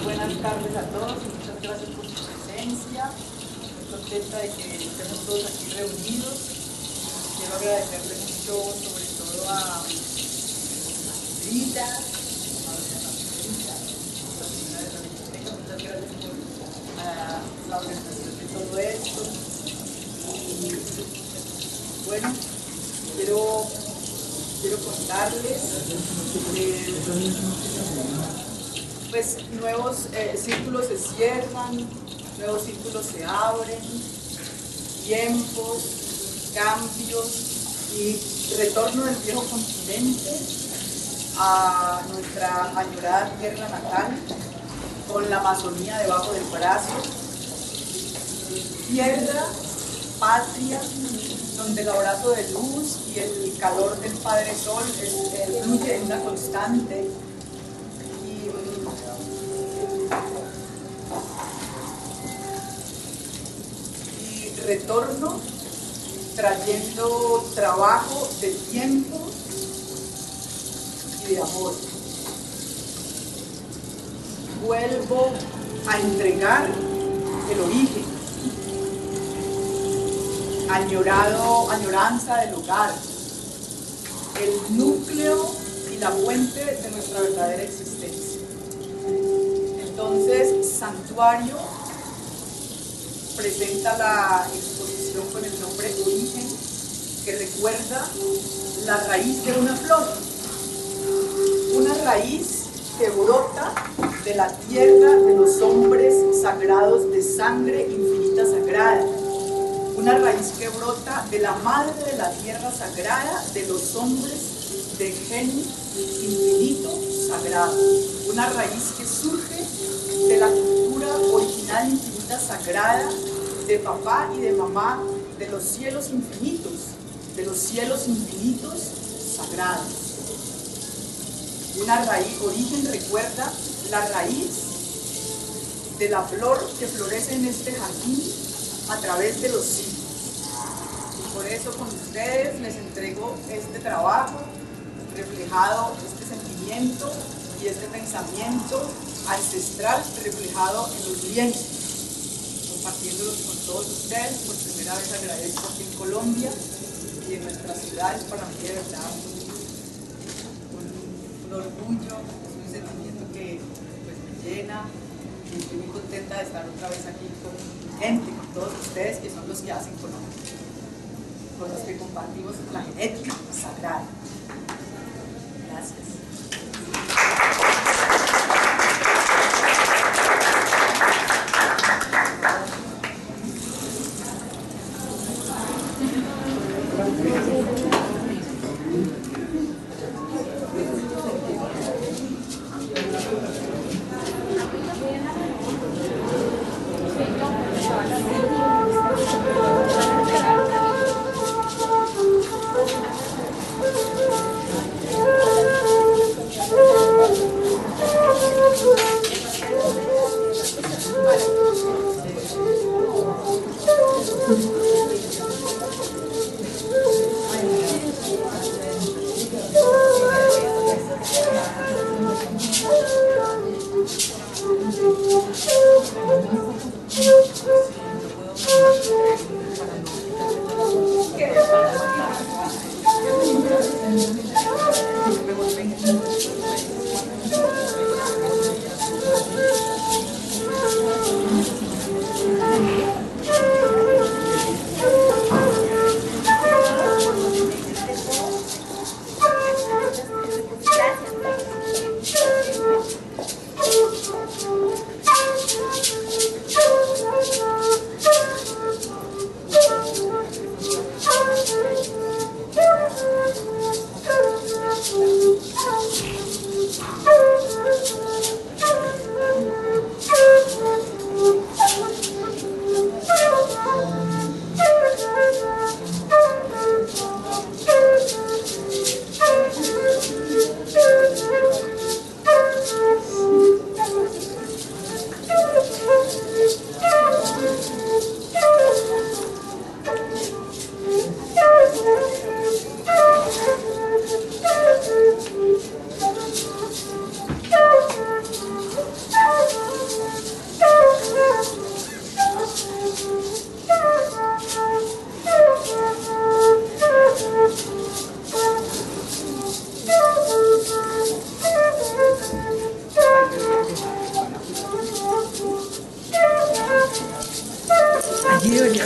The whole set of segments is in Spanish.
Buenas tardes a todos y muchas gracias por su presencia. Estoy contenta de que estemos todos aquí reunidos. Quiero agradecerle mucho, sobre todo a Rita, muchas gracias por la organización de todo esto. Y bueno, quiero contarles pues nuevos círculos se cierran, nuevos círculos se abren, tiempos, cambios y retorno del viejo continente a nuestra añorada tierra natal, con la Amazonía debajo del brazo. Tierra, patria, donde el abrazo de luz y el calor del Padre Sol fluye en una constante. Y retorno trayendo trabajo de tiempo y de amor. Vuelvo a entregar el origen, añoranza del hogar, el núcleo y la fuente de nuestra verdadera existencia. Entonces, Santuario presenta la exposición con el nombre Origen, que recuerda la raíz de una flor, una raíz que brota de la tierra de los hombres sagrados de sangre infinita sagrada, una raíz que brota de la madre de la tierra sagrada de los hombres de genio infinito sagrado, una raíz que surge de la cultura original infinita sagrada de papá y de mamá de los cielos infinitos sagrados. Una raíz, Origen recuerda la raíz de la flor que florece en este jardín a través de los siglos. Y por eso con ustedes les entrego este trabajo reflejado, este sentimiento y este pensamiento ancestral reflejado en los lienzos, compartiéndolos con todos ustedes. Por primera vez agradezco aquí en Colombia y en nuestra ciudad. Es para mí de verdad un orgullo, es un sentimiento que pues, me llena, y estoy muy contenta de estar otra vez aquí con gente, con todos ustedes que son los que hacen Colombia, con los que compartimos la genética sagrada. Gracias. Julia.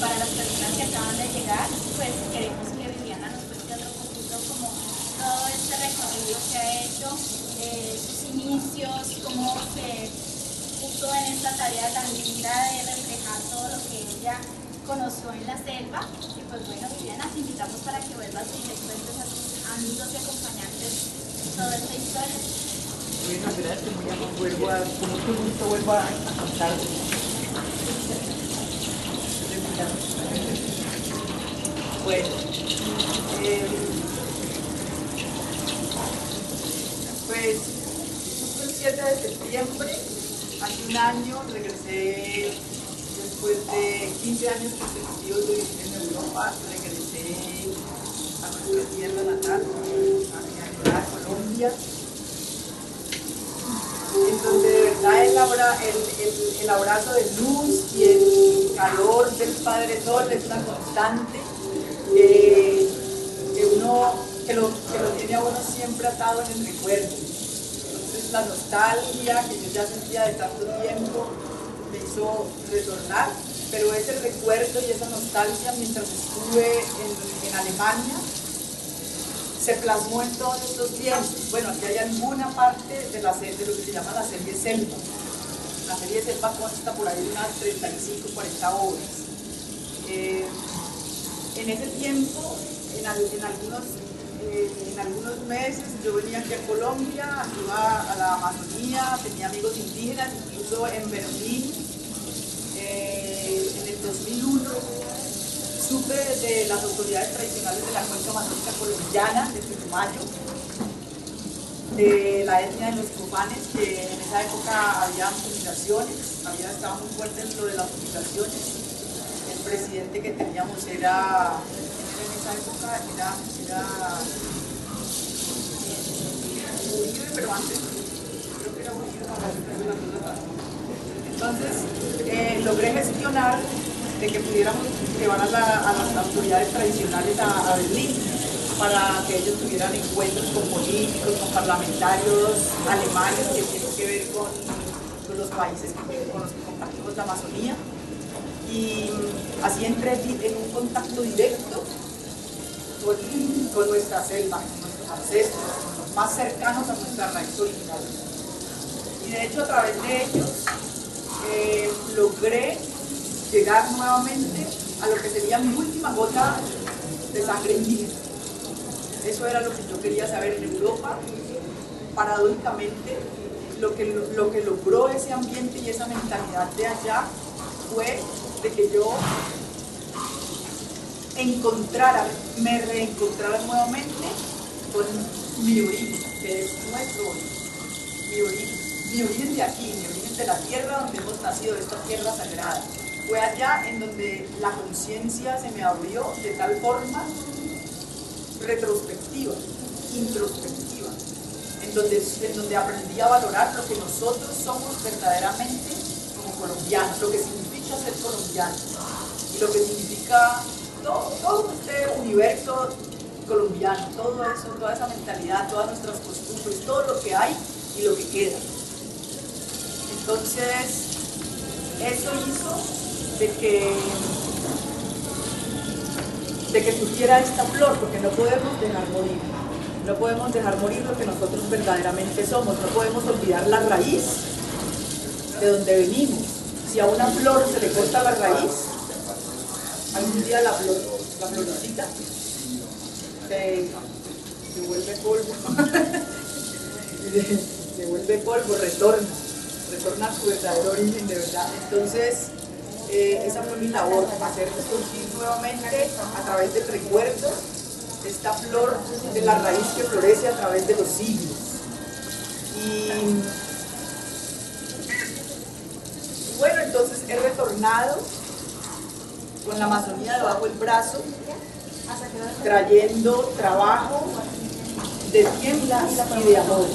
Para las personas que acaban de llegar, pues queremos que Viviana nos cuente otro poquito como todo este recorrido que ha hecho, sus inicios, cómo se puso en esta tarea tan linda de reflejar todo lo que ella conoció en la selva. Y pues bueno, Viviana, te invitamos para que vuelvas y le cuentes a tus amigos y acompañantes toda esta historia. Bueno, gracias, muy amable. Con mucho gusto vuelvo a contar. Bueno, pues justo el 7 de septiembre, hace un año, regresé después de 15 años consecutivos de vivir en Europa, regresé a nuestra tierra natal, a Colombia, en donde de verdad el abrazo de luz y el calor del Padre Sol es una constante que lo tiene a uno siempre atado en el recuerdo. Entonces la nostalgia que yo ya sentía de tanto tiempo me hizo retornar, pero ese recuerdo y esa nostalgia mientras estuve en Alemania se plasmó en todos estos tiempos. Bueno, aquí hay alguna parte de lo que se llama la serie Selva. La serie Selva consta por ahí de unas 35, 40 obras. En ese tiempo, en algunos meses, yo venía aquí a Colombia, iba a la Amazonía, tenía amigos indígenas, incluso en Berlín, en el 2001. Supe de las autoridades tradicionales de la cuenca amazónica colombiana, de Putumayo, de la etnia de los Copanes, que en esa época había fumigaciones, estaba muy fuerte dentro de las fumigaciones. El presidente que teníamos en esa época era Uribe, pero antes, creo que era Uribe. Entonces, logré gestionar de que pudiéramos llevar a las autoridades tradicionales a Berlín para que ellos tuvieran encuentros con políticos, con parlamentarios alemanes que tienen que ver con los países con los que compartimos la Amazonía. Y así entré en un contacto directo con nuestra selva, con nuestros ancestros, con los más cercanos a nuestra raíz original. Y de hecho a través de ellos logré llegar nuevamente a lo que sería mi última gota de sangre indígena. Eso era lo que yo quería saber en Europa. Paradójicamente, lo que logró ese ambiente y esa mentalidad de allá fue de que yo me reencontrara nuevamente con mi origen, que es nuestro origen, mi origen de aquí, mi origen de la tierra donde hemos nacido, de esta tierra sagrada. Fue allá en donde la conciencia se me abrió de tal forma retrospectiva, introspectiva, en donde aprendí a valorar lo que nosotros somos verdaderamente como colombianos, lo que significa ser colombiano y lo que significa todo este universo colombiano, todo eso, toda esa mentalidad, todas nuestras costumbres, todo lo que hay y lo que queda. Entonces, eso hizo de que surgiera esta flor, porque no podemos dejar morir. No podemos dejar morir lo que nosotros verdaderamente somos. No podemos olvidar la raíz de donde venimos. Si a una flor se le corta la raíz, algún día la florecita se vuelve polvo. se vuelve polvo, retorna a su verdadero origen de verdad. Entonces, esa fue mi labor, hacer surgir nuevamente a través del recuerdo esta flor de la raíz que florece a través de los siglos. Y bueno, entonces he retornado con la Amazonía debajo del brazo, trayendo trabajo de tiendas y de amor.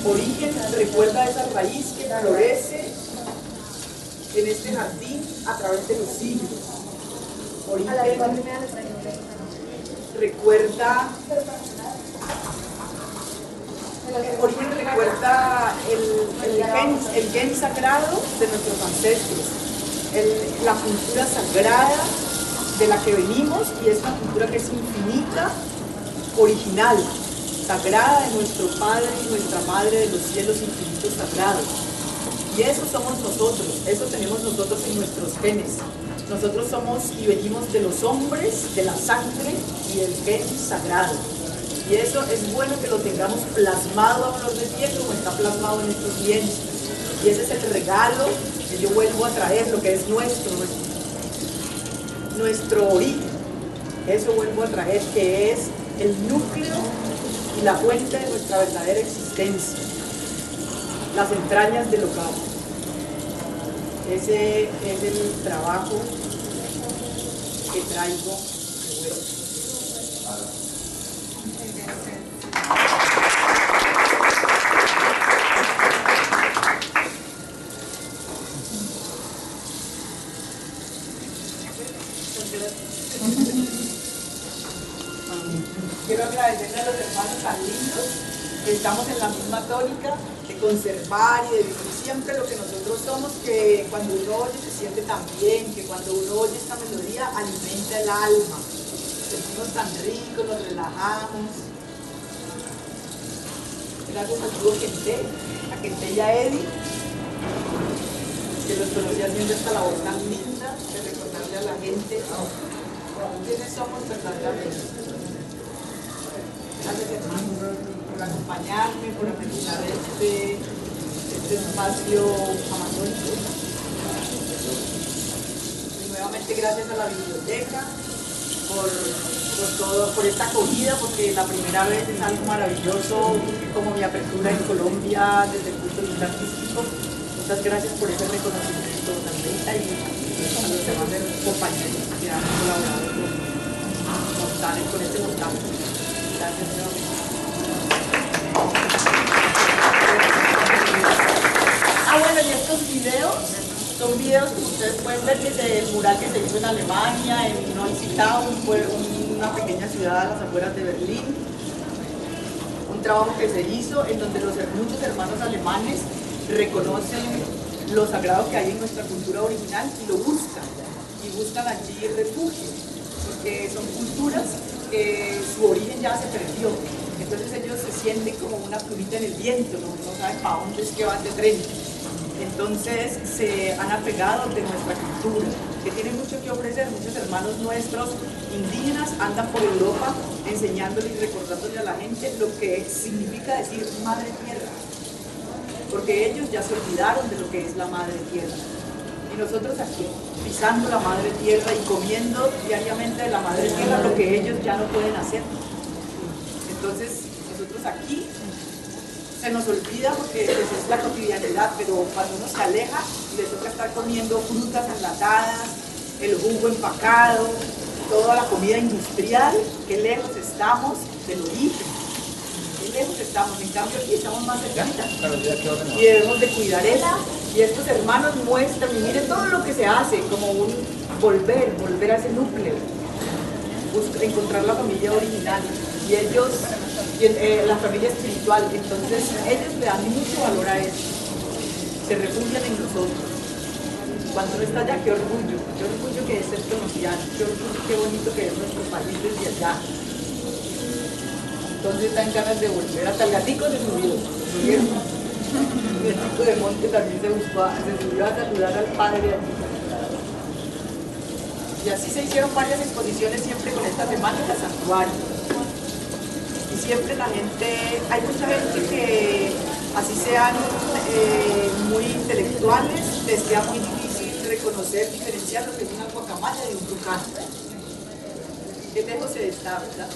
Origen recuerda esa raíz que florece en este jardín a través de los siglos. Origen recuerda el gen sagrado de nuestros ancestros, la cultura sagrada de la que venimos, y es una cultura que es infinita, original, sagrada de nuestro Padre y nuestra Madre de los cielos infinitos sagrados. Y eso somos nosotros, eso tenemos nosotros en nuestros genes. Nosotros somos y venimos de los hombres, de la sangre y del gen sagrado. Y eso es bueno que lo tengamos plasmado a flor de piel como está plasmado en estos lienzos. Y ese es el regalo que yo vuelvo a traer, lo que es nuestro origen. Eso vuelvo a traer, que es el núcleo y la fuente de nuestra verdadera existencia, las entrañas del hogar. Ese es el trabajo que traigo de vuelta. Quiero agradecerle a los hermanos tan lindos que estamos en la misma tónica de conservar y de vivir siempre lo que nosotros somos, que cuando uno oye se siente tan bien, que cuando uno oye esta melodía alimenta el alma. Sentimos tan ricos, nos relajamos. Gracias al dúo Kente, a Kente y a Eddie, que los conocí haciendo esta labor tan linda de recordarle a la gente quiénes somos verdaderamente. Gracias, hermanos, por acompañarme, por realizar este espacio amazónico. Y nuevamente gracias a la biblioteca por esta acogida, porque la primera vez es algo maravilloso, como mi apertura en Colombia desde el punto de vista artístico. Muchas gracias por ese reconocimiento, Sandrita, y a los demás compañeros que han colaborado con este montaje. Gracias nuevamente. Bueno, y estos videos son videos que ustedes pueden ver desde el mural que se hizo en Alemania, en Neusiedl, fue una pequeña ciudad a las afueras de Berlín. Un trabajo que se hizo en donde muchos hermanos alemanes reconocen lo sagrado que hay en nuestra cultura original y lo buscan. Y buscan allí refugio, porque son culturas que su origen ya se perdió. Entonces ellos se sienten como una plumita en el viento, no saben para dónde es que va ese tren. Entonces se han apegado de nuestra cultura, que tiene mucho que ofrecer. Muchos hermanos nuestros indígenas andan por Europa enseñándole y recordándole a la gente lo que significa decir madre tierra, porque ellos ya se olvidaron de lo que es la madre tierra. Y nosotros aquí, pisando la madre tierra y comiendo diariamente de la madre tierra lo que ellos ya no pueden hacer. Entonces nosotros aquí se nos olvida porque pues, es la cotidianidad, pero cuando uno se aleja y le toca estar comiendo frutas enlatadas, el jugo empacado, toda la comida industrial, qué lejos estamos del origen, qué lejos estamos. En cambio aquí estamos más cerquita y debemos de cuidar eso. Y estos hermanos muestran, y miren todo lo que se hace, como un volver a ese núcleo, encontrar la familia original. Y ellos, la familia espiritual, entonces ellos le dan mucho valor a eso, se refugian en nosotros. Cuando uno está allá, qué orgullo que es ser colombiano, qué bonito que es nuestro país desde allá. Entonces dan ganas de volver, hasta el gatico se subió, ¿vieron? El gatico de monte también se subió a saludar al padre allí. Y así se hicieron varias exposiciones siempre con esta temática santuario. Y siempre la gente, hay mucha gente que así sean muy intelectuales, les queda muy difícil reconocer, diferenciar lo que es una guacamaya de un tucán. qué lejos se está, ¿verdad?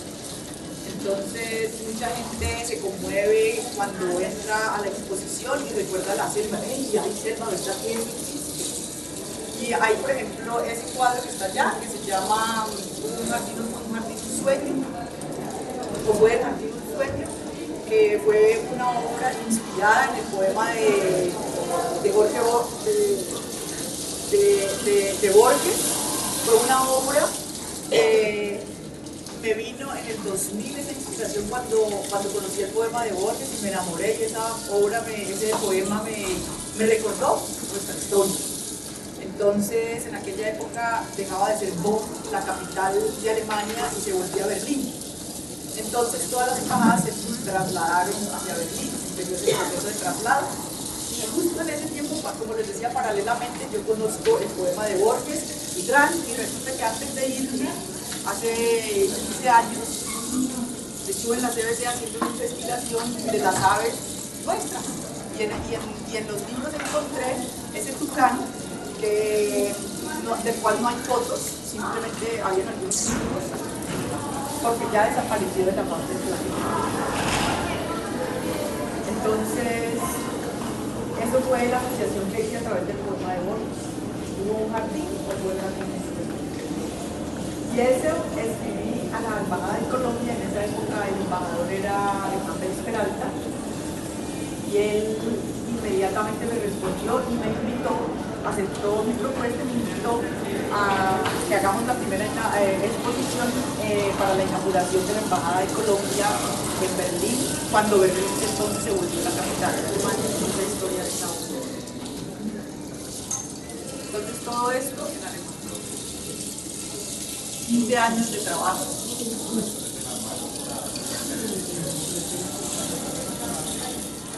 Entonces mucha gente se conmueve cuando entra a la exposición y recuerda la selva. ¡Ey, hay selva, verdad que eso existe! Y hay, por ejemplo, ese cuadro que está allá, que se llama Un jardín, un sueño, o fue el jardín un sueño, que fue una obra inspirada en el poema de Borges. Fue una obra me vino en el 2000 esa inspiración cuando conocí el poema de Borges y me enamoré, y esa obra, ese poema me recordó nuestra historia. Entonces, en aquella época dejaba de ser Bonn, la capital de Alemania, y se volvía Berlín. Entonces, todas las embajadas se trasladaron hacia Berlín, empezó ese proceso de traslado. Y justo en ese tiempo, como les decía, paralelamente yo conozco el poema de Borges y resulta que antes de irme, hace 15 años, estuve en la CBC haciendo una investigación de las aves nuestras. Y en los libros encontré ese tucán, del cual no hay fotos, simplemente había algunos libros, porque ya desapareció de la parte del planeta. Entonces, eso fue la asociación que hice a través del poema de Borges. Hubo un jardín, o fue el jardín. Y eso escribí a la embajada de Colombia. En esa época el embajador era Alejandro Peralta, y él inmediatamente me respondió y me invitó, aceptó mi propuesta, me invitó a que hagamos la primera exposición para la inauguración de la embajada de Colombia en Berlín, cuando Berlín entonces se volvió la capital alemana. Es la historia de esa obra. Entonces todo esto en la 15 años de trabajo.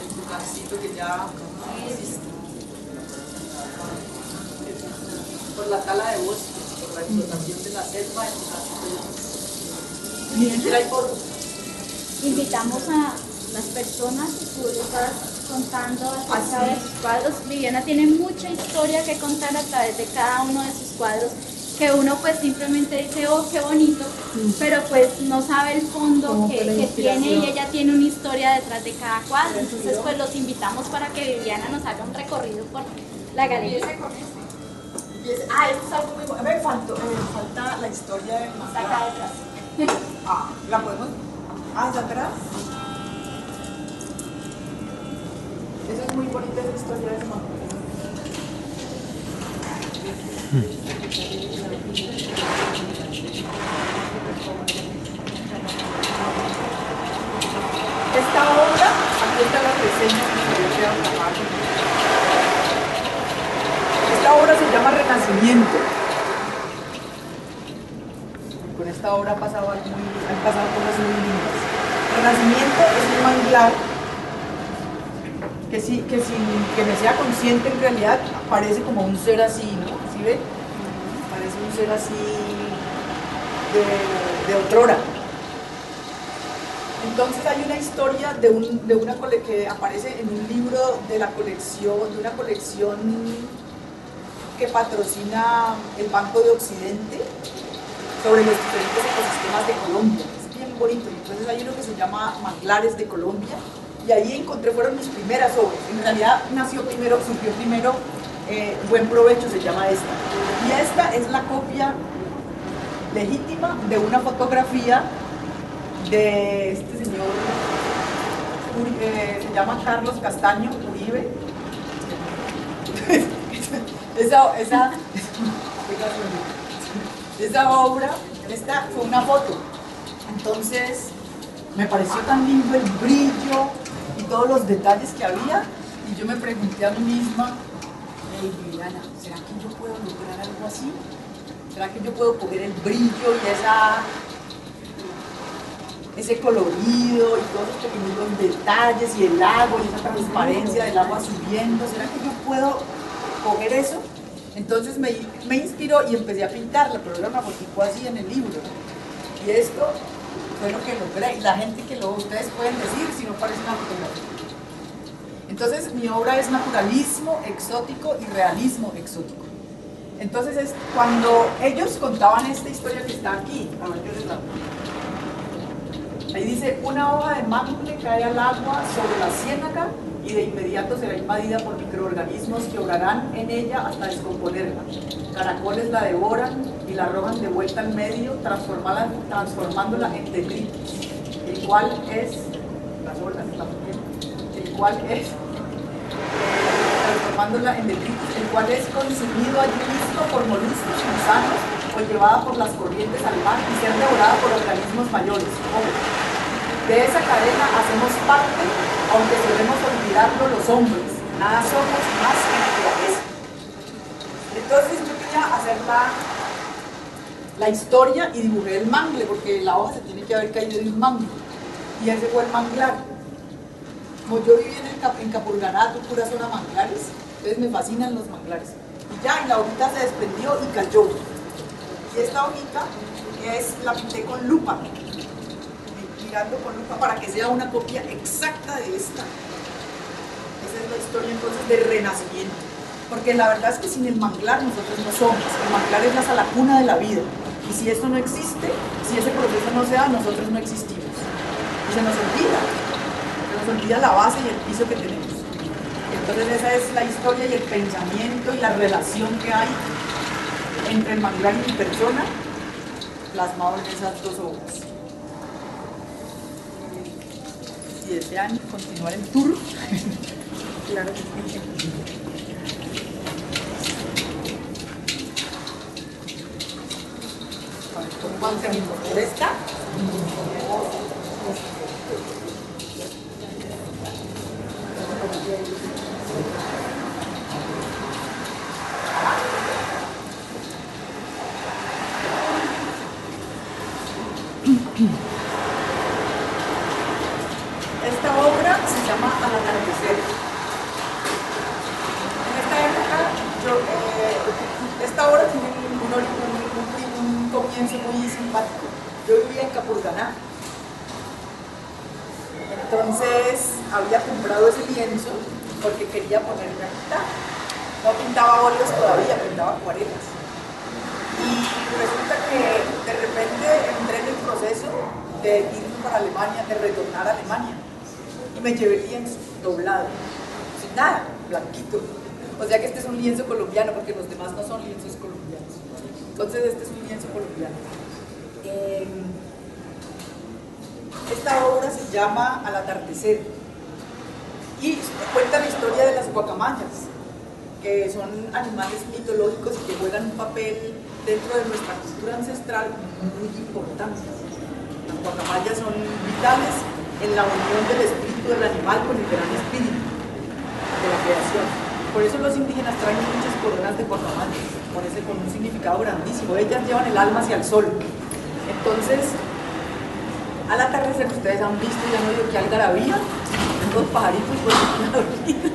El tucancito que ya existe. Por la tala de bosques, por la explotación de la selva, el tucancito. Ni siquiera hay fotos. Invitamos a las personas que tú les estás contando acerca de sus cuadros. Viviana tiene mucha historia que contar a través de cada uno de sus cuadros, que uno pues simplemente dice, oh, qué bonito, pero pues no sabe el fondo que tiene, y ella tiene una historia detrás de cada cuadro. Entonces pues los invitamos para que Viviana nos haga un recorrido por la galería. Esto es algo muy bueno. Me falta la historia de Está acá detrás. ¿la podemos? ¿Está atrás? Eso es muy bonita, esa historia de Mantla. Esta obra, aquí está la reseña que yo quiero trabajar. Esta obra se llama Renacimiento. Con esta obra han pasado cosas muy lindas. Renacimiento es un manglar que sin que me sea consciente, en realidad parece como un ser así, ¿no? ¿Sí ven? Parece un ser así de otrora. Entonces hay una historia de una que aparece en un libro de una colección que patrocina el Banco de Occidente, sobre los diferentes ecosistemas de Colombia. Es bien bonito. Entonces hay uno que se llama Manglares de Colombia, y ahí fueron mis primeras obras. En realidad surgió primero Buen Provecho, se llama esta. Y esta es la copia legítima de una fotografía de este señor, se llama Carlos Castaño Uribe. Esa obra, esta fue una foto. Entonces me pareció tan lindo el brillo y todos los detalles que había, y yo me pregunté a mí misma, hey, Viviana, ¿será que yo puedo lograr algo así? ¿Será que yo puedo coger el brillo y ese colorido y todos esos pequeños detalles y el agua y esa transparencia del agua subiendo? ¿Será que yo puedo coger eso? Entonces me inspiró y empecé a pintarla, pero era una fotico así en el libro. Y esto fue lo que logré, y la gente ustedes pueden decir si no parece una fotografía. Entonces mi obra es naturalismo exótico y realismo exótico. Entonces, cuando ellos contaban esta historia que está aquí, a ver, yo les la... Ahí dice, una hoja de mangle cae al agua sobre la ciénaga y de inmediato será invadida por microorganismos que obrarán en ella hasta descomponerla. Caracoles la devoran y la arrojan de vuelta al medio, transformándola en detritus, el cual es, las olas, el cual es, transformándola en detritus, el cual es consumido allí mismo por moluscos y gusanos o llevada por las corrientes al mar y ser devorada por organismos mayores. Ojo. De esa cadena hacemos parte, aunque solemos olvidarlo los hombres. Nada somos más que naturaleza. Entonces yo quería hacer la historia y dibujé el mangle, porque la hoja se tiene que haber caído de un mangle. Y ese fue el manglar. Como yo viví en Capurganá, pura zona manglares, entonces me fascinan los manglares. Y ya, y la hojita se desprendió y cayó. Y esta hojita la pinté con lupa. Mirando con lupa para que sea una copia exacta de esta. Esa es la historia entonces del renacimiento, porque la verdad es que sin el manglar nosotros no somos. El manglar es la salacuna de la vida, y si esto no existe, si ese proceso no se da, nosotros no existimos y se nos olvida la base y el piso que tenemos. Entonces esa es la historia y el pensamiento y la relación que hay entre el manglar y mi persona, plasmado en esas dos obras. Si desean continuar el tour, claro que sí. ¿Cuál camino? ¿Por esta? Esta obra se llama Al atardecer. En esta época, esta obra tiene un comienzo muy simpático. Yo vivía en Capurganá. Entonces había comprado ese lienzo porque quería ponerme a pintar. No pintaba óleos todavía, pintaba acuarelas. Y resulta que de repente entré en el proceso de irme para Alemania, de retornar a Alemania. Y me llevé el lienzo doblado, sin nada, blanquito. O sea que este es un lienzo colombiano, porque los demás no son lienzos colombianos. Entonces este es un lienzo colombiano. Esta obra se llama Al atardecer y cuenta la historia de las guacamayas, que son animales mitológicos y que juegan un papel dentro de nuestra cultura ancestral muy importante. Las guacamayas son vitales en la unión del espíritu del animal con el gran espíritu de la creación. Por eso los indígenas traen muchas coronas de guacamayas, con un significado grandísimo. Ellas llevan el alma hacia el sol. Entonces, al atardecer, ustedes han visto, ya no digo que algarabía, los pajaritos por la vida.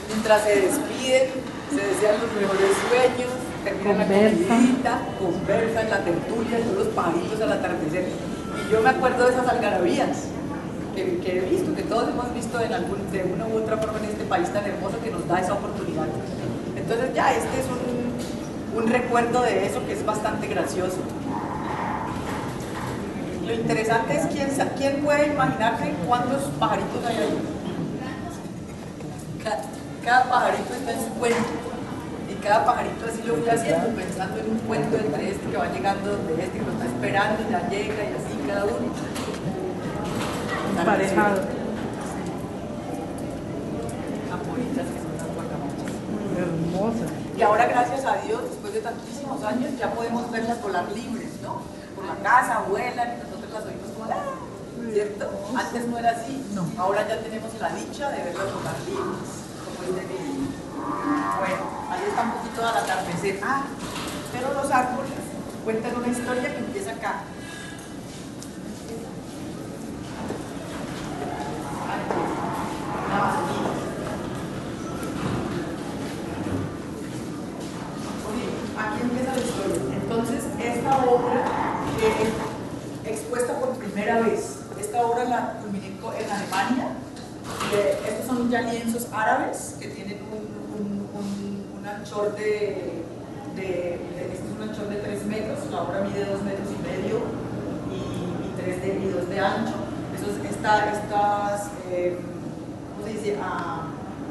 Mientras se despiden, se desean los mejores sueños, terminan la comidita, conversan, la tertulia, y los pajaritos al atardecer. Y yo me acuerdo de esas algarabías que he visto, que todos hemos visto de una u otra forma en este país tan hermoso que nos da esa oportunidad. Entonces ya, este es un recuerdo de eso que es bastante gracioso. Lo interesante es quién puede imaginarse cuántos pajaritos hay ahí. Cada pajarito está en su cuento. Y cada pajarito así lo fui haciendo, pensando en un cuento entre este que va llegando, donde este que lo está esperando, ya llega y así cada uno. Emparejado. Amoritas que son las guacamayas. Hermosa. Y ahora, gracias a Dios, después de tantísimos años, ya podemos verlas volar libres, ¿no? Por la casa, vuelan, y nosotros las oímos volar, ¿cierto? Antes no era así, no. Ahora ya tenemos la dicha de verlas volar libres, como este niño. Bueno, ahí está un poquito al atardecer. Pero los árboles cuentan una historia que empieza acá. Aquí empieza la historia. Entonces, esta obra expuesta por primera vez. Esta obra la culminé en Alemania. Estos son ya lienzos árabes que tienen anchor este es un anchor de 3 metros, la obra mide 2,5 metros y 2 de ancho. Estas ¿cómo se dice?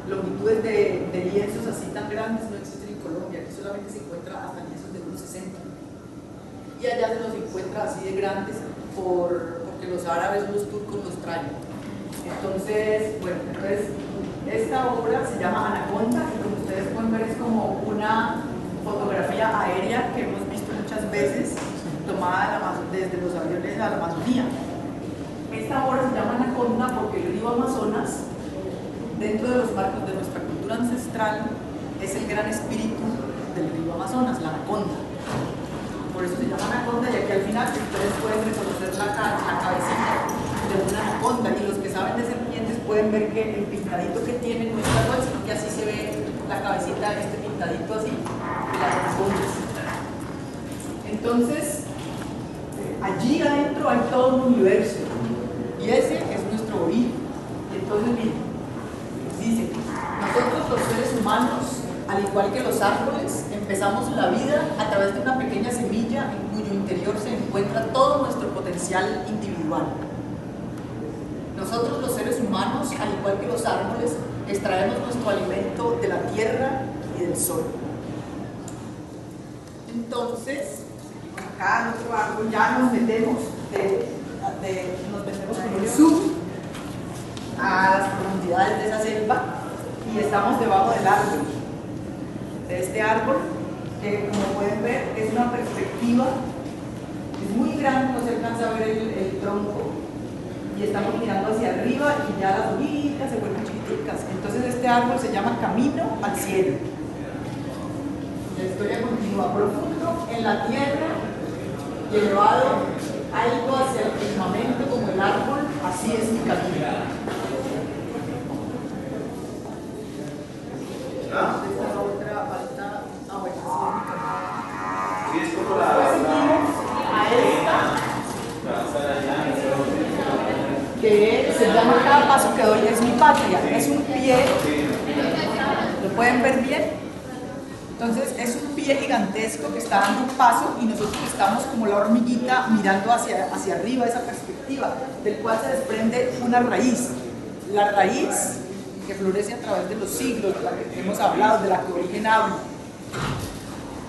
Longitudes de lienzos así tan grandes no existen en Colombia, aquí solamente se encuentra hasta lienzos de 1,60 y allá se los encuentra así de grandes porque los árabes o los turcos los traen. Entonces, bueno, esta obra se llama Anaconda y como ustedes pueden ver es como una fotografía aérea que hemos visto muchas veces tomada desde los aviones a la Amazonía. Esta obra se llama Anaconda porque el río Amazonas, dentro de los marcos de nuestra cultura ancestral, es el gran espíritu del río Amazonas, la anaconda. Por eso se llama anaconda, y aquí al final ustedes pueden reconocer la cabecita de una anaconda, y los que saben de serpientes pueden ver que el pintadito que tiene no es igual, sino que así se ve la cabecita, este pintadito así, de las anacondas. Entonces, allí adentro hay todo un universo, y ese es nuestro origen. Entonces, miren, dice, nosotros los seres humanos, al igual que los árboles, empezamos la vida a través de una pequeña semilla en cuyo interior se encuentra todo nuestro potencial individual. Nosotros los seres humanos, al igual que los árboles, extraemos nuestro alimento de la tierra y del sol. Entonces, acá en otro árbol ya nos metemos con el zoom a las profundidades de esa selva y estamos debajo del árbol, de este árbol que, como pueden ver, es una perspectiva, es muy grande, no se alcanza a ver el tronco y estamos mirando hacia arriba y ya las hojitas se vuelven chiquiticas. Entonces este árbol se llama Camino al Cielo. La historia continúa: profundo en la tierra y elevado algo hacia el firmamento como el árbol, así es mi camino. Esta otra falta. Bueno, así es mi camino. Después seguimos a esta, que se llama Cada paso que doy es mi patria. Es un pie, ¿lo pueden ver bien? Entonces es un pie gigantesco que está dando un paso y nosotros estamos como la hormiguita mirando hacia arriba, esa perspectiva, del cual se desprende una raíz. La raíz que florece a través de los siglos, de la que hemos hablado, de la que Origen habla.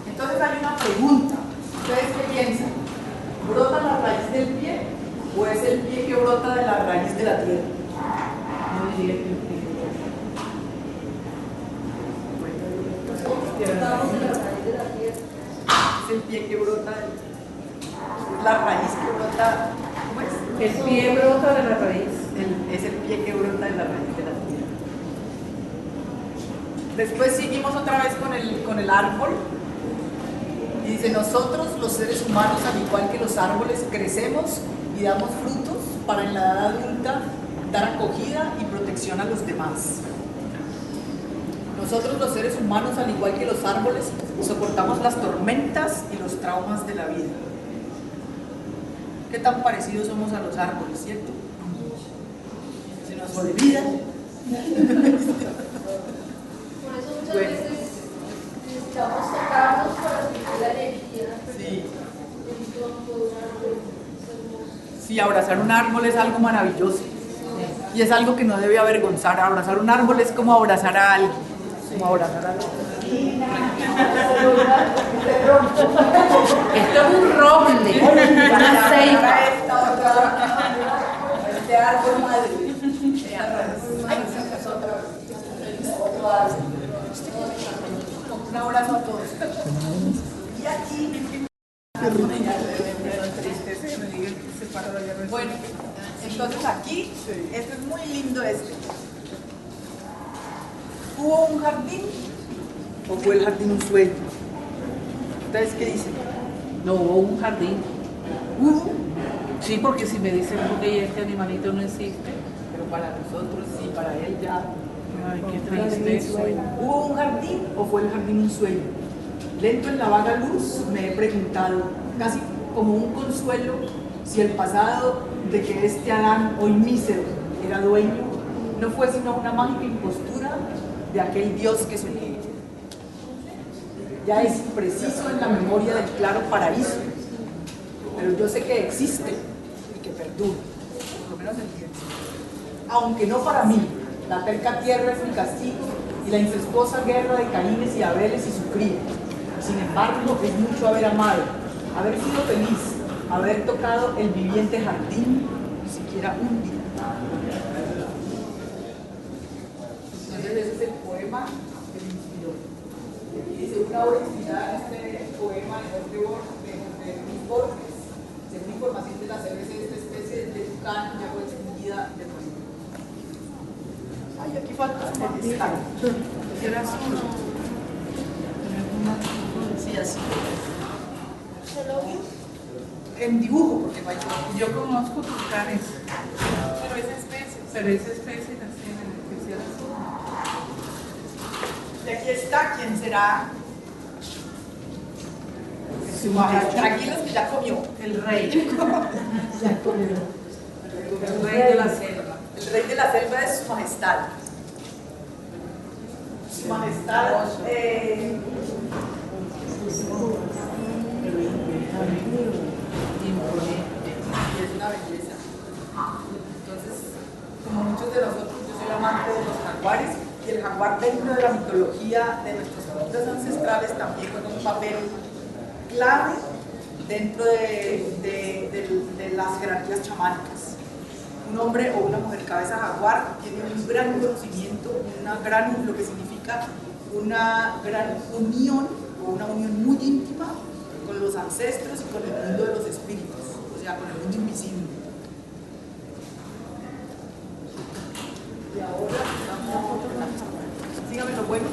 Entonces hay una pregunta: ¿ustedes qué piensan? ¿Brota la raíz del pie o es el pie que brota de la raíz de la tierra? No diría que el pie. Es el pie que brota, es la raíz que brota. ¿Cómo es? El pie brota de la raíz. Es el pie que brota de la raíz de la tierra. Después seguimos otra vez con el árbol. Y dice: nosotros los seres humanos, al igual que los árboles, crecemos y damos frutos para en la edad adulta dar acogida y protección a los demás. Nosotros los seres humanos, al igual que los árboles, soportamos las tormentas y los traumas de la vida. ¿Qué tan parecidos somos a los árboles, cierto? Se nos olvida. Por eso muchas veces necesitamos tocarnos para sentir la energía. Sí. El tronco de un árbol. Sí, abrazar un árbol es algo maravilloso. Y es algo que no debe avergonzar. Abrazar un árbol es como abrazar a alguien. Como abrazar a alguien. Esto es un roble, una ceiba. Este árbol madre. Un abrazo a todos. Y aquí. Bueno, entonces aquí, este es muy lindo este. ¿Hubo un jardín o fue el jardín un sueño? ¿Ustedes qué dicen? No hubo un jardín. ¿Hubo? Sí, porque si me dicen que este animalito no existe. Pero para nosotros sí, para él ya. Ay, qué triste. ¿Hubo un jardín o fue el jardín un sueño? Lento en la vaga luz me he preguntado, casi como un consuelo, si el pasado de que este Adán, hoy mísero, era dueño, no fue sino una mágica impostura de aquel Dios que soñé. ya es impreciso en la memoria del claro paraíso, pero yo sé que existe y que perdura, por lo menos en tiempo. Aunque no para mí, la terca tierra es mi castigo y la incestuosa guerra de Caínes y Abeles y su cría. Sin embargo, es mucho haber amado, haber sido feliz, haber tocado el viviente jardín, ni siquiera un día. Entonces ese es el poema que me inspiró. Dice una obra inspirada en este poema de Luis Borges, según información de la CBC, esta especie de tucán ya fue extinguida del mundo. Ay, aquí falta un Mahestal. ¿Era azul? Sí, así. ¿Solo uno? En dibujo, porque no hay Yo conozco tucanes, pero esa especie. pero esa especie nació en el especial azul. Y aquí está, ¿quién será? Su majestad. Tranquilos que ya comió. El rey. Ya comió. El rey de la selva. El rey de la selva es su majestad. Su majestad. Imponente. Y es una belleza. Entonces, como muchos de nosotros, yo soy amante de los jaguares, y el jaguar dentro de la mitología de nuestros culturas ancestrales también juega un papel clave dentro de las jerarquías chamánicas. Un hombre o una mujer cabeza jaguar tiene un gran conocimiento, lo que significa una gran unión o una unión muy íntima con los ancestros y con el mundo de los espíritus, o sea, con el mundo invisible. Y ahora sígame lo bueno.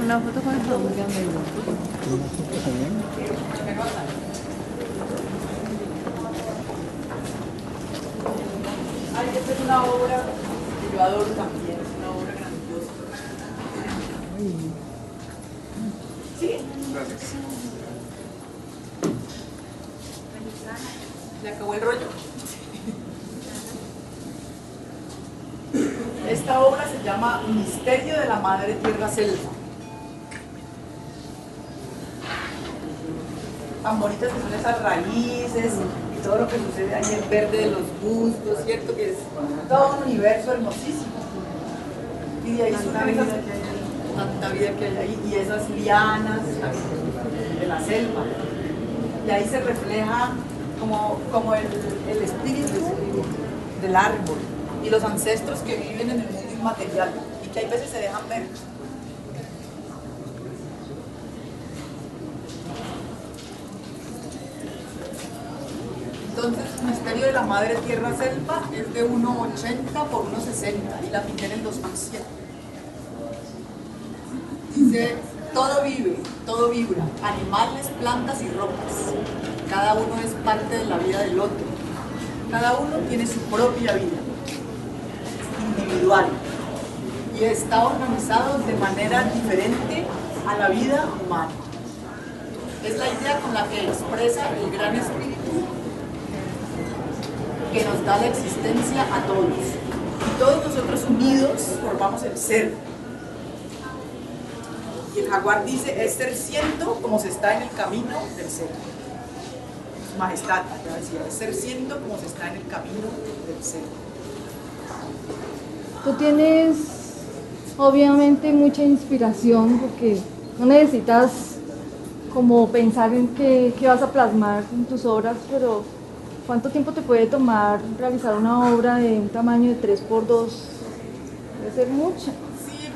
Una foto con el favor. Ay, esta es una obra que yo adoro también, es una obra grandiosa. ¿Sí? ¿Le acabó el rollo? Esta obra se llama Misterio de la Madre Tierra Selva. Tan bonitas que son esas raíces y todo lo que sucede ahí, el verde de los bustos, ¿cierto? Que es todo un universo hermosísimo. Y de ahí surgen esas, tanta vida que hay ahí, y esas lianas de la selva. Y ahí se refleja como el espíritu del árbol y los ancestros que viven en el mundo inmaterial y que hay veces se dejan ver. Entonces, el misterio de la madre tierra selva es de 1,80 por 1,60 y la pinté en el 2007. Dice, todo vive, todo vibra, animales, plantas y rocas. Cada uno es parte de la vida del otro. Cada uno tiene su propia vida, individual, y está organizado de manera diferente a la vida humana. Es la idea con la que expresa el gran espíritu que nos da la existencia a todos. Y todos nosotros unidos formamos el ser. Y el jaguar dice, es ser siendo como se está en el camino del ser. Su majestad, ya decía, es ser siendo como se está en el camino del ser. Tú tienes obviamente mucha inspiración porque no necesitas como pensar en qué vas a plasmar en tus obras, pero ¿cuánto tiempo te puede tomar realizar una obra de un tamaño de 3x2? Debe ser mucho. Sí,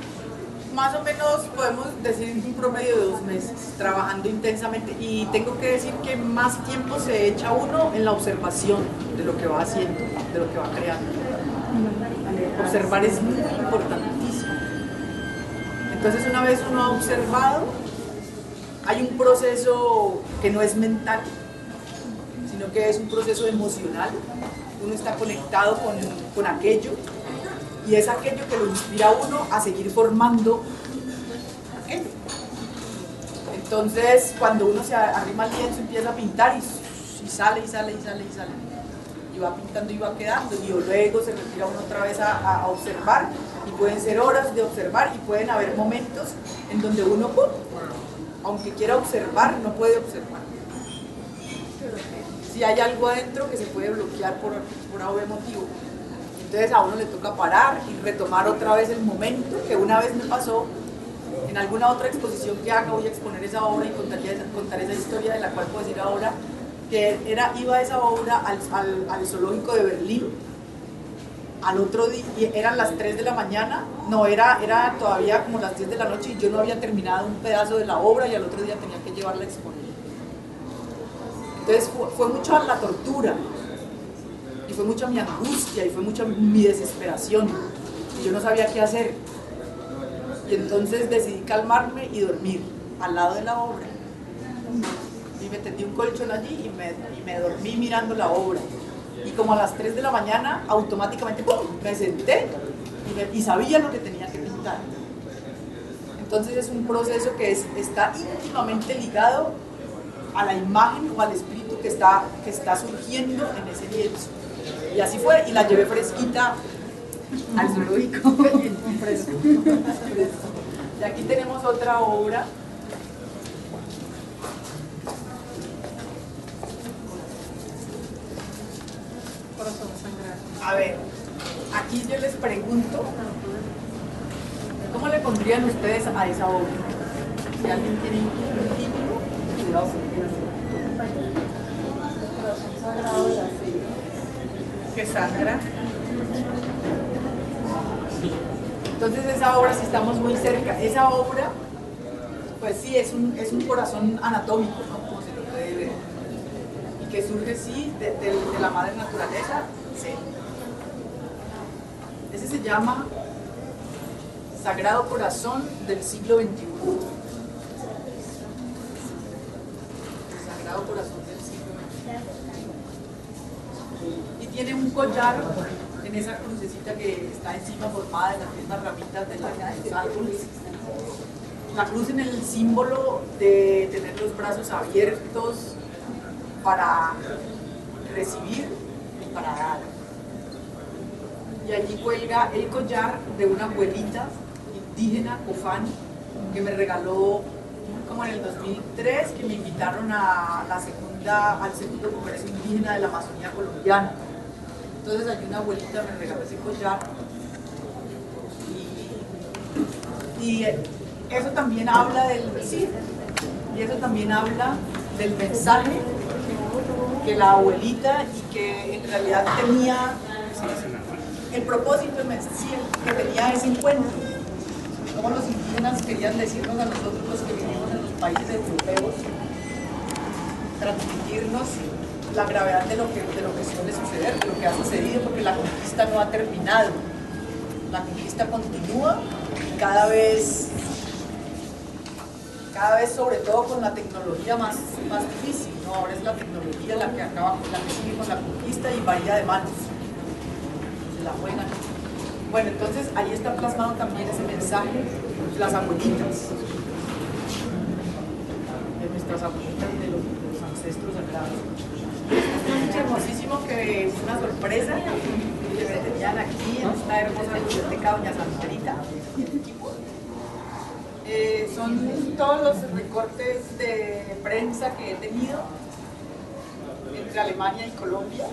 más o menos podemos decir un promedio de 2 meses trabajando intensamente, y tengo que decir que más tiempo se echa uno en la observación de lo que va haciendo, de lo que va creando. Observar es muy importantísimo. Entonces, una vez uno ha observado, hay un proceso que no es mental, sino que es un proceso emocional. Uno está conectado con aquello, y es aquello que lo inspira a uno a seguir formando aquello. Entonces, cuando uno se arrima al lienzo, empieza a pintar y sale, y va pintando y va quedando, y luego se retira uno otra vez a observar, y pueden ser horas de observar, y pueden haber momentos en donde uno aunque quiera observar, no puede observar. Si hay algo adentro que se puede bloquear por A o B motivo. Entonces a uno le toca parar y retomar otra vez el momento, que una vez me pasó en alguna otra exposición que haga. Voy a exponer esa obra y contar esa historia, de la cual puedo decir ahora, que iba esa obra al zoológico de Berlín. Al otro día, eran las 3 de la mañana, no, era todavía como las 10 de la noche, y yo no había terminado un pedazo de la obra, y al otro día tenía que llevarla a exponer. Entonces fue mucha la tortura, y fue mucha mi angustia, y fue mucha mi desesperación, y yo no sabía qué hacer. Y entonces decidí calmarme y dormir al lado de la obra. Y me tendí un colchón allí y me dormí mirando la obra. Y como a las 3 de la mañana, automáticamente ¡pum!, me senté y sabía lo que tenía que pintar. Entonces es un proceso que está íntimamente ligado a la imagen o al espíritu que está surgiendo en ese lienzo. Y así fue, y la llevé fresquita al zoológico. Fresco. Y aquí tenemos otra obra. A ver, aquí yo les pregunto, ¿cómo le pondrían ustedes a esa obra? Si alguien tiene un título, cuidado El corazón sagrado de la fe. ¿Qué sangra? Entonces esa obra, si estamos muy cerca, esa obra, pues sí, es un corazón anatómico, ¿no? Como se lo puede ver. Y que surge, sí, de la madre naturaleza, sí. Ese se llama Sagrado Corazón del siglo XXI. Sagrado Corazón del siglo XXI. Y tiene un collar en esa crucecita que está encima, formada de las mismas ramitas de los árboles. La cruz en el símbolo de tener los brazos abiertos para recibir y para dar. Y allí cuelga el collar de una abuelita indígena, Cofani, que me regaló como en el 2003, que me invitaron al segundo congreso indígena de la Amazonía colombiana. Entonces allí una abuelita me regaló ese collar, y eso también habla del mensaje que la abuelita, y que en realidad tenía el propósito que tenía ese encuentro. Como los indígenas querían decirnos a nosotros, los que vivimos en los países europeos, transmitirnos la gravedad de lo que suele suceder, de lo que ha sucedido, porque la conquista no ha terminado. La conquista continúa, y cada vez sobre todo con la tecnología más difícil, ¿no? Ahora es la tecnología la que sigue con la conquista y varía de manos. Se la juegan. Bueno, entonces ahí está plasmado también ese mensaje de las abuelitas, de nuestras abuelitas, de los ancestros sagrados. Es hermosísimo, que es una sorpresa que me tenían aquí en esta hermosa biblioteca Doña Santerita. Son todos los recortes de prensa que he tenido entre Alemania y Colombia.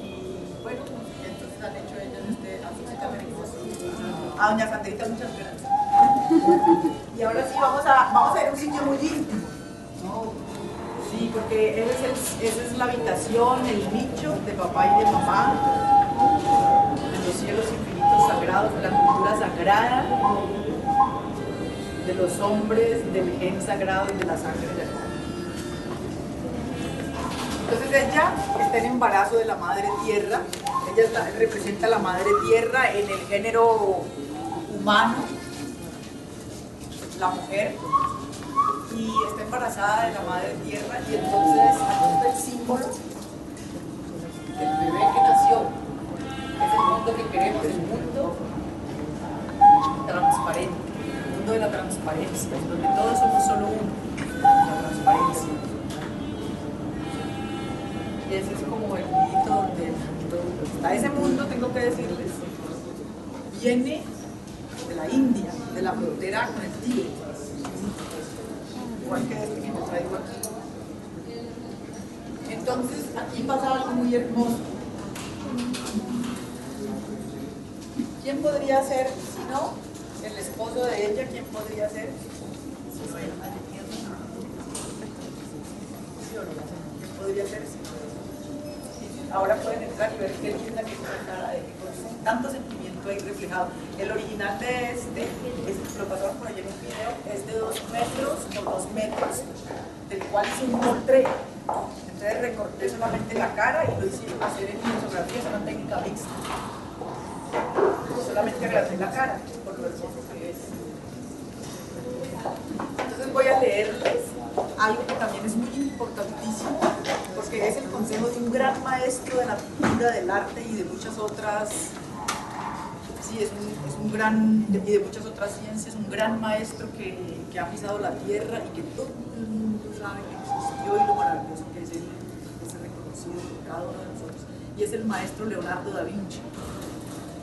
Y bueno, entonces han hecho ellos a Doña Santerita, muchas gracias. Y ahora sí vamos a ver un sitio muy íntimo, ¿no? Sí, porque esa es la habitación, el nicho de papá y de mamá, de los cielos infinitos sagrados, de la cultura sagrada, de los hombres, del gen sagrado y de la sangre de la. Entonces ella está en embarazo de la madre tierra. Ella representa a la madre tierra en el género humano, la mujer, y está embarazada de la madre tierra, y entonces aquí está el símbolo del bebé que nació. Es el mundo que queremos, el mundo transparente, el mundo de la transparencia, donde todos somos solo uno, la transparencia. Y ese es como el mito donde está ese mundo, tengo que decirles, viene de la India, de la frontera con el Tíbet. igual que este que yo traigo aquí. Entonces, aquí pasa algo muy hermoso. ¿Quién podría ser, si no, el esposo de ella? ¿Quién podría ser? ¿Quién podría ser? Ahora pueden entrar y ver qué linda que es la cara de con tanto sentimiento ahí reflejado. El original de este lo pasaron por allá en un video, es de 2 metros por 2 metros, del cual hice un portrait. Entonces recorté solamente la cara y lo hice hacer en lisografía, es una técnica mixta. Solamente agrandé la cara, por lo hermoso que es. Entonces voy a leerles algo que también es muy importantísimo, porque es el consejo de un gran maestro de la pintura, del arte y de muchas otras, sí, es un gran, y de muchas otras ciencias, un gran maestro que ha pisado la tierra y que todo el mundo sabe que existió y lo maravilloso que es él, es reconocido por cada uno de nosotros, y es el maestro Leonardo da Vinci.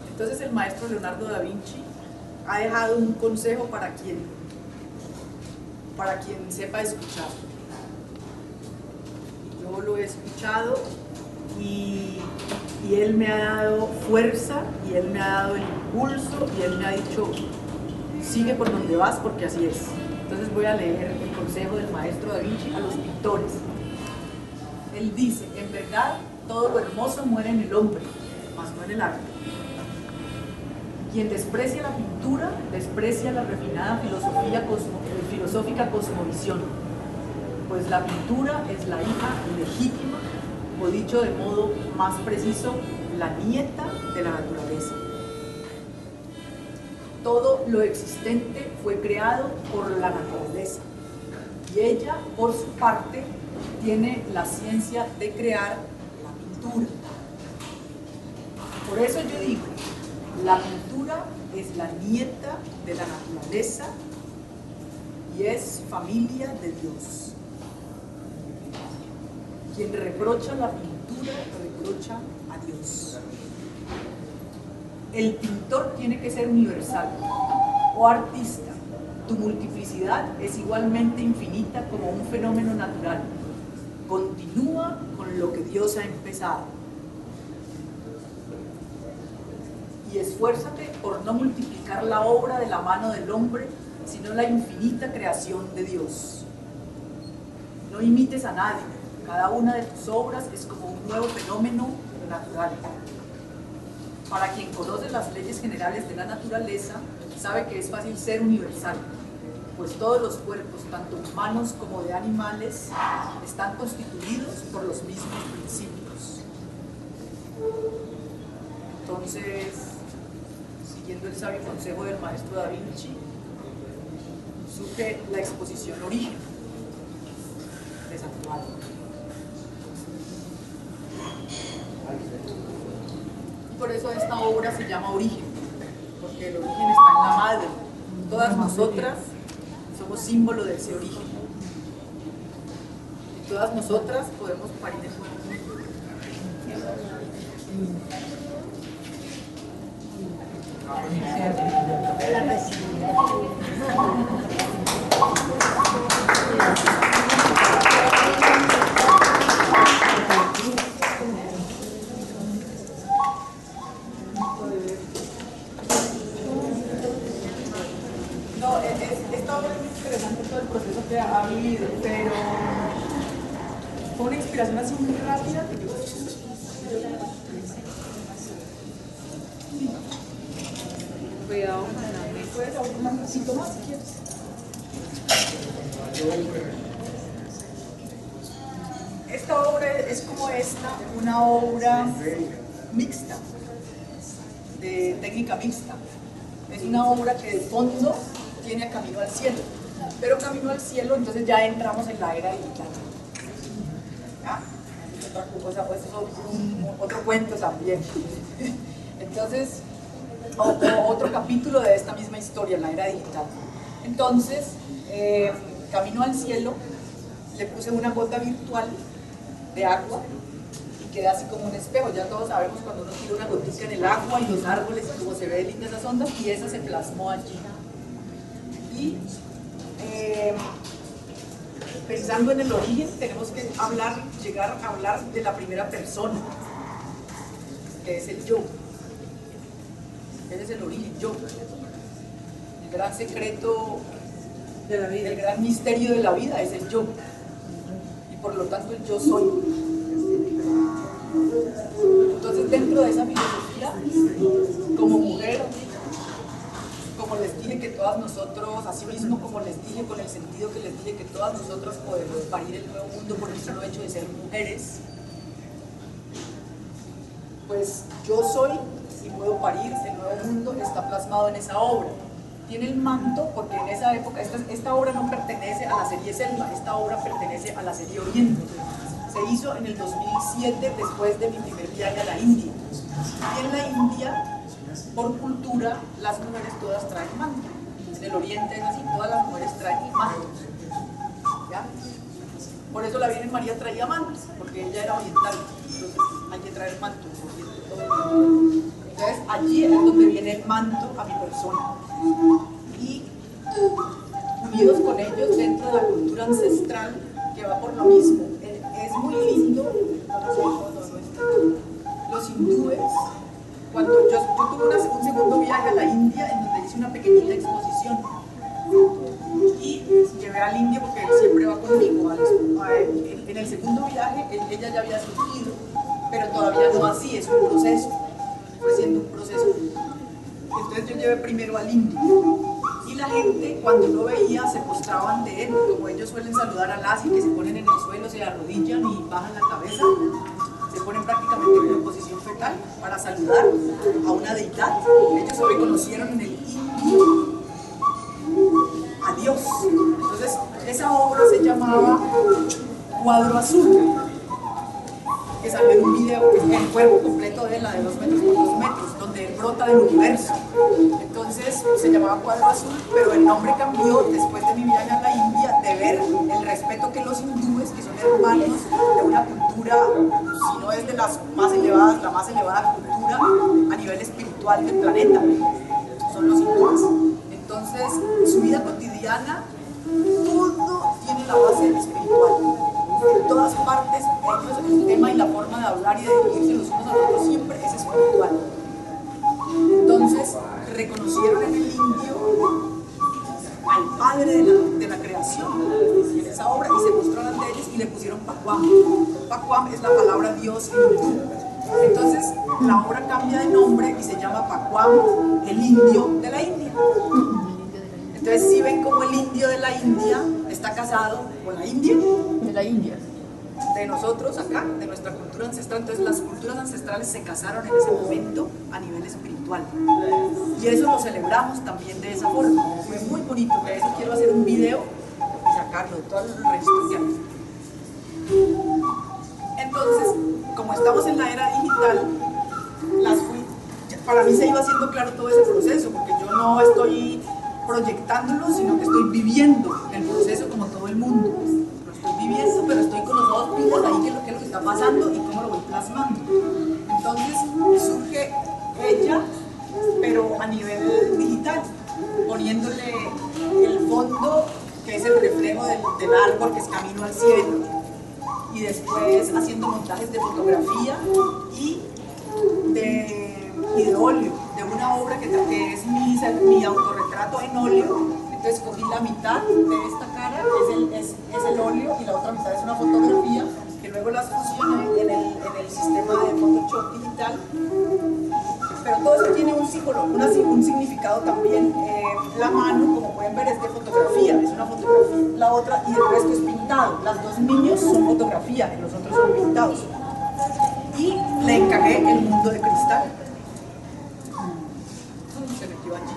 Entonces el maestro Leonardo da Vinci ha dejado un consejo para quien sepa escuchar. Yo lo he escuchado y él me ha dado fuerza y él me ha dado el impulso y él me ha dicho, sigue por donde vas porque así es. Entonces voy a leer el consejo del maestro da Vinci a los pintores. Él dice, en verdad todo lo hermoso muere en el hombre, mas no en el arte. Quien desprecia la pintura, desprecia la refinada filosófica cosmovisión, pues la pintura es la hija legítima, o dicho de modo más preciso, la nieta de la naturaleza. Todo lo existente fue creado por la naturaleza, y ella, por su parte, tiene la ciencia de crear la pintura. Por eso yo digo, la pintura es la nieta de la naturaleza y es familia de Dios. Quien reprocha la pintura, reprocha a Dios. El pintor tiene que ser universal. Oh artista, tu multiplicidad es igualmente infinita como un fenómeno natural. Continúa con lo que Dios ha empezado. Y esfuérzate por no multiplicar la obra de la mano del hombre, sino la infinita creación de Dios. No imites a nadie, cada una de tus obras es como un nuevo fenómeno natural. Para quien conoce las leyes generales de la naturaleza, sabe que es fácil ser universal, pues todos los cuerpos, tanto humanos como de animales, están constituidos por los mismos principios. Entonces, siguiendo el sabio consejo del maestro da Vinci, surge la exposición Origen de Santuario. Por eso esta obra se llama Origen, porque el origen está en la madre. Todas nosotras somos símbolo de ese origen. Y todas nosotras podemos parir en mundo. No, esta obra es muy interesante, todo el proceso que ha vivido, pero fue una inspiración así muy rápida que yo... Cuidado con la mesa. ¿Puedes abrir un poquito más si quieres? Esta obra es como esta, una obra mixta, de técnica mixta. Es una obra que de fondo tiene Camino al Cielo, pero Camino al Cielo entonces ya entramos en la era digital. ¿Ya? Es otra cosa, pues es otro cuento también. Entonces, otro capítulo de esta misma historia, la era digital. Entonces, Camino al Cielo, le puse una gota virtual de agua y queda así como un espejo. Ya todos sabemos cuando uno tira una gotica en el agua y los árboles, como se ve lindas esas ondas, y esa se plasmó allí. Y pensando en el origen, tenemos que llegar a hablar de la primera persona, que es el yo. Ese es el origen, yo. El gran secreto De la vida. el gran misterio de la vida es el yo. Y por lo tanto el yo soy. Entonces dentro de esa filosofía, como mujer, como les dije que todas nosotros, así mismo como les dije con el sentido que les dije que todas nosotros podemos parir el nuevo mundo por el solo hecho de ser mujeres, pues yo soy y puedo parir el nuevo mundo, está plasmado en esa obra. Tiene el manto porque en esa época, esta obra no pertenece a la serie Selma, esta obra pertenece a la serie Oriente. Se hizo en el 2007 después de mi primer viaje a la India. Y en la India, por cultura, las mujeres todas traen manto. En el Oriente es así, todas las mujeres traen manto. ¿Ya? Por eso la Virgen María traía manto, porque ella era oriental. Entonces hay que traer manto. Entonces allí es donde viene el manto a mi persona. Y unidos con ellos dentro de la cultura ancestral que va por lo mismo. Es muy lindo, los hindúes, cuando yo tuve un segundo viaje a la India en donde hice una pequeñita exposición y llevé al indio porque él siempre va conmigo. En el segundo viaje ella ya había surgido, pero todavía no así, es un proceso, fue siendo un proceso. Entonces yo llevé primero al indio y la gente cuando lo veía se postraban de él, como ellos suelen saludar al asi, que se ponen en el suelo, se arrodillan y bajan la cabeza, se ponen prácticamente en posición fetal para saludar a una deidad. Ellos reconocieron en el indio a Dios. Entonces esa obra se llamaba Cuadro Azul, que salió en un video que es el cuerpo completo de la de 2 metros por 2 metros, donde él brota del universo. Entonces se llamaba Cuadro Azul, pero el nombre cambió después de mi viaje a la India, de ver el respeto que los hindúes, que son hermanos de una cultura, si no es de las más elevadas, la más elevada cultura a nivel espiritual del planeta, son los hindúes. Entonces su vida cotidiana, todo tiene la base espiritual. En todas partes, incluso el tema y la forma de hablar y de dirigirse los unos a los otros siempre es espiritual. Entonces, reconocieron en el indio al padre de la creación en esa obra y se mostró ante ellos y le pusieron Pacuam. Pacuam es la palabra Dios en hindú. Entonces, la obra cambia de nombre y se llama Pacuam, el indio de la India. Entonces, si ven como el indio de la India está casado con la India De la India. de nosotros acá, de nuestra cultura ancestral. Entonces las culturas ancestrales se casaron en ese momento a nivel espiritual y eso lo celebramos también de esa forma. Fue muy bonito, de eso quiero hacer un video y sacarlo de todos los registros que hay. Entonces, como estamos en la era digital, para mí se iba haciendo claro todo ese proceso, porque yo no estoy proyectándolo, sino que estoy viviendo el proceso como todo el mundo. Lo estoy viviendo, pero estoy con los ojos pilas ahí, qué es lo que está pasando y cómo lo voy plasmando. Entonces surge ella, pero a nivel digital, poniéndole el fondo, que es el reflejo del árbol que es camino al cielo, y después haciendo montajes de fotografía y de óleo, de una obra que es mi autorretrato en óleo. Entonces cogí la mitad de esta cara, es el óleo, y la otra mitad es una fotografía, que luego las fusioné en el sistema de Photoshop digital. Pero todo eso tiene un significado también. La mano, como pueden ver, es de fotografía, es una fotografía, la otra, y el resto es pintado. Las dos niños son fotografía y los otros son pintados. Y le encargué el mundo de cristal. Se metió allí.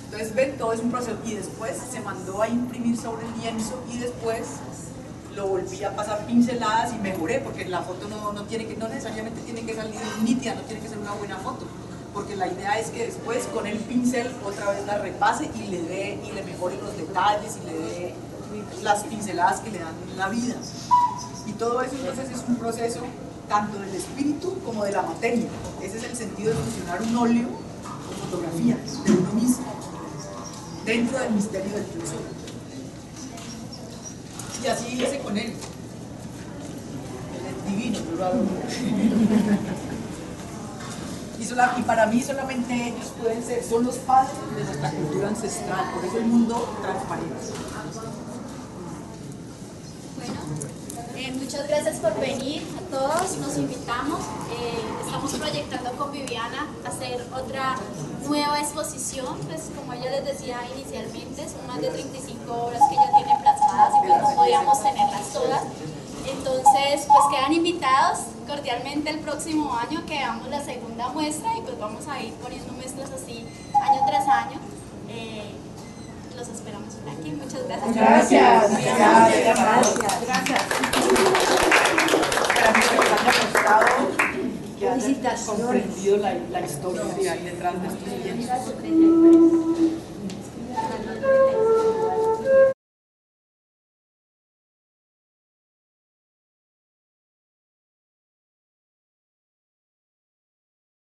Entonces ven, todo es un proceso, y después se mandó a imprimir sobre el lienzo y después lo volví a pasar pinceladas y mejoré, porque la foto no necesariamente tiene que salir nítida, no tiene que ser una buena foto, porque la idea es que después con el pincel otra vez la repase y le mejore los detalles y le dé las pinceladas que le dan la vida. Y todo eso entonces es un proceso tanto del espíritu como de la materia. Ese es el sentido de fusionar un óleo con fotografía de uno mismo dentro del misterio del yo soy. Y así hice con él. Él es divino, yo lo adoro. Y para mí solamente ellos pueden ser, son los padres de nuestra cultura ancestral, por eso el mundo transparente. Bueno, muchas gracias por venir a todos, nos invitamos, estamos proyectando con Viviana hacer otra nueva exposición, pues como ella les decía inicialmente, son más de 35 obras que ella tiene plasmadas y pues no podíamos tenerlas todas. Entonces, pues quedan invitados cordialmente el próximo año que hagamos la segunda muestra y pues vamos a ir poniendo muestras así año tras año. Los esperamos por aquí. Muchas gracias. Gracias. Gracias. Espero que les haya gustado y que hayan comprendido la historia que hay detrás de estos bienes.